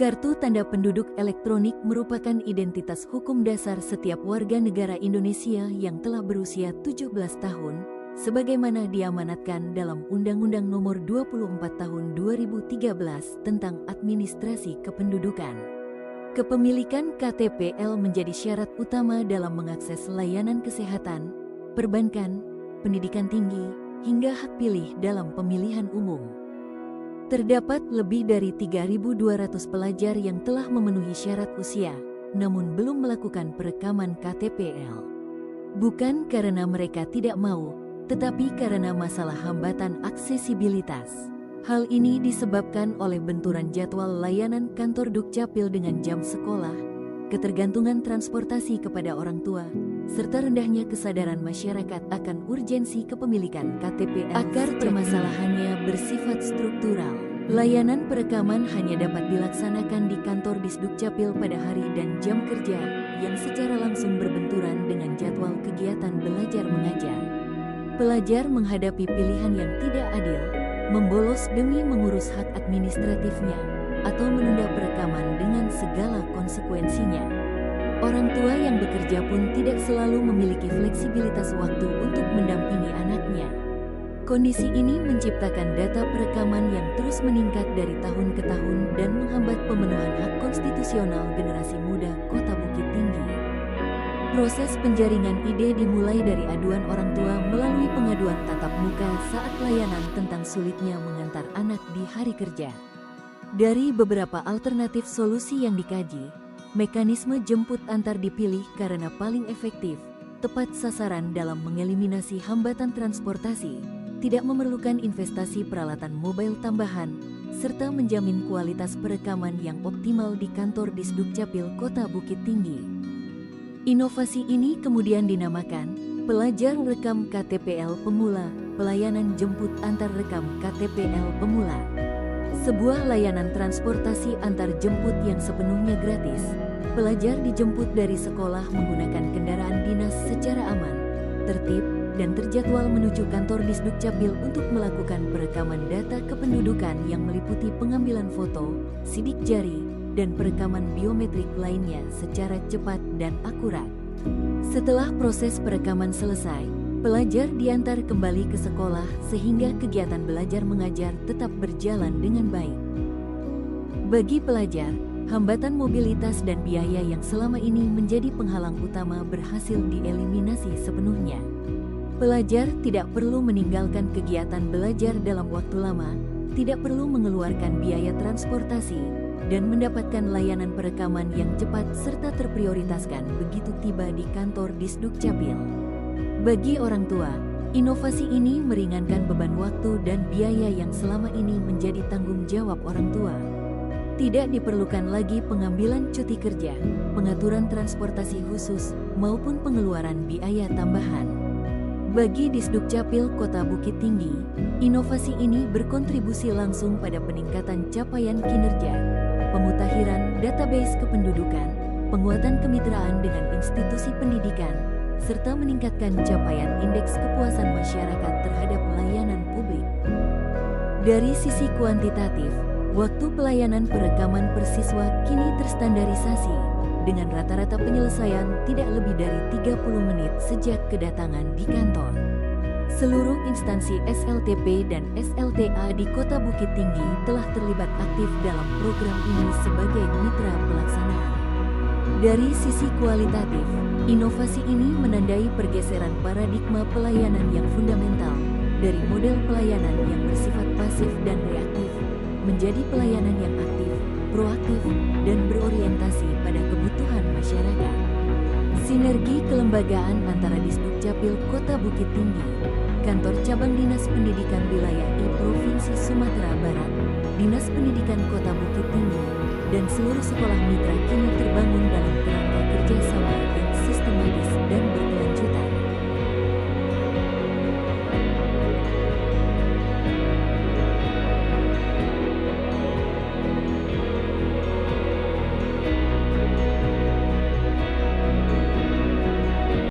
Kartu tanda penduduk elektronik merupakan identitas hukum dasar setiap warga negara Indonesia yang telah berusia 17 tahun, sebagaimana diamanatkan dalam Undang-Undang Nomor 24 Tahun 2013 tentang Administrasi Kependudukan. Kepemilikan KTPL menjadi syarat utama dalam mengakses layanan kesehatan, perbankan, pendidikan tinggi, hingga hak pilih dalam pemilihan umum. Terdapat lebih dari 3.200 pelajar yang telah memenuhi syarat usia, namun belum melakukan perekaman KTPL. Bukan karena mereka tidak mau, tetapi karena masalah hambatan aksesibilitas. Hal ini disebabkan oleh benturan jadwal layanan kantor Dukcapil dengan jam sekolah, ketergantungan transportasi kepada orang tua, serta rendahnya kesadaran masyarakat akan urgensi kepemilikan KTPL. Akar permasalahannya bersifat struktural. Layanan perekaman hanya dapat dilaksanakan di kantor Disdukcapil pada hari dan jam kerja yang secara langsung berbenturan dengan jadwal kegiatan belajar mengajar. Pelajar menghadapi pilihan yang tidak adil, membolos demi mengurus hak administratifnya, atau menunda perekaman dengan segala konsekuensinya. Orang tua yang bekerja pun tidak selalu memiliki fleksibilitas waktu untuk mendampingi anaknya. Kondisi ini menciptakan data perekaman yang terus meningkat dari tahun ke tahun dan menghambat pemenuhan hak konstitusional generasi muda Kota Bukit Tinggi. Proses penjaringan ide dimulai dari aduan orang tua melalui pengaduan tatap muka saat layanan tentang sulitnya mengantar anak di hari kerja. Dari beberapa alternatif solusi yang dikaji, mekanisme jemput antar dipilih karena paling efektif, tepat sasaran dalam mengeliminasi hambatan transportasi, tidak memerlukan investasi peralatan mobile tambahan, serta menjamin kualitas perekaman yang optimal di kantor Disdukcapil Kota Bukit Tinggi. Inovasi ini kemudian dinamakan Pelajar Rekam KTPL Pemula, Pelayanan Jemput Antar Rekam KTPL Pemula. Sebuah layanan transportasi antar jemput yang sepenuhnya gratis. Pelajar dijemput dari sekolah menggunakan kendaraan dinas secara aman, tertib, dan terjadwal menuju kantor Disdukcapil untuk melakukan perekaman data kependudukan yang meliputi pengambilan foto, sidik jari, dan perekaman biometrik lainnya secara cepat dan akurat. Setelah proses perekaman selesai, pelajar diantar kembali ke sekolah sehingga kegiatan belajar mengajar tetap berjalan dengan baik. Bagi pelajar, hambatan mobilitas dan biaya yang selama ini menjadi penghalang utama berhasil dieliminasi sepenuhnya. Pelajar tidak perlu meninggalkan kegiatan belajar dalam waktu lama, tidak perlu mengeluarkan biaya transportasi, dan mendapatkan layanan perekaman yang cepat serta terprioritaskan begitu tiba di kantor Disdukcapil. Bagi orang tua, inovasi ini meringankan beban waktu dan biaya yang selama ini menjadi tanggung jawab orang tua. Tidak diperlukan lagi pengambilan cuti kerja, pengaturan transportasi khusus, maupun pengeluaran biaya tambahan. Bagi Disdukcapil Kota Bukit Tinggi, inovasi ini berkontribusi langsung pada peningkatan capaian kinerja, pemutakhiran database kependudukan, penguatan kemitraan dengan institusi pendidikan, serta meningkatkan capaian indeks kepuasan masyarakat terhadap layanan publik. Dari sisi kuantitatif, waktu pelayanan perekaman persiswa kini terstandarisasi, dengan rata-rata penyelesaian tidak lebih dari 30 menit sejak kedatangan di kantor. Seluruh instansi SLTP dan SLTA di Kota Bukit Tinggi telah terlibat aktif dalam program ini sebagai mitra pelaksanaan. Dari sisi kualitatif, inovasi ini menandai pergeseran paradigma pelayanan yang fundamental dari model pelayanan yang bersifat pasif dan reaktif menjadi pelayanan yang aktif, proaktif, dan berorientasi pada kebutuhan masyarakat. Sinergi kelembagaan antara Disdukcapil Kota Bukit Tinggi, Kantor Cabang Dinas Pendidikan Wilayah I Provinsi Sumatera Barat, Dinas Pendidikan Kota Bukit Tinggi, dan seluruh sekolah mitra kini terbangun dalam kerangka kerjasama yang sistematis dan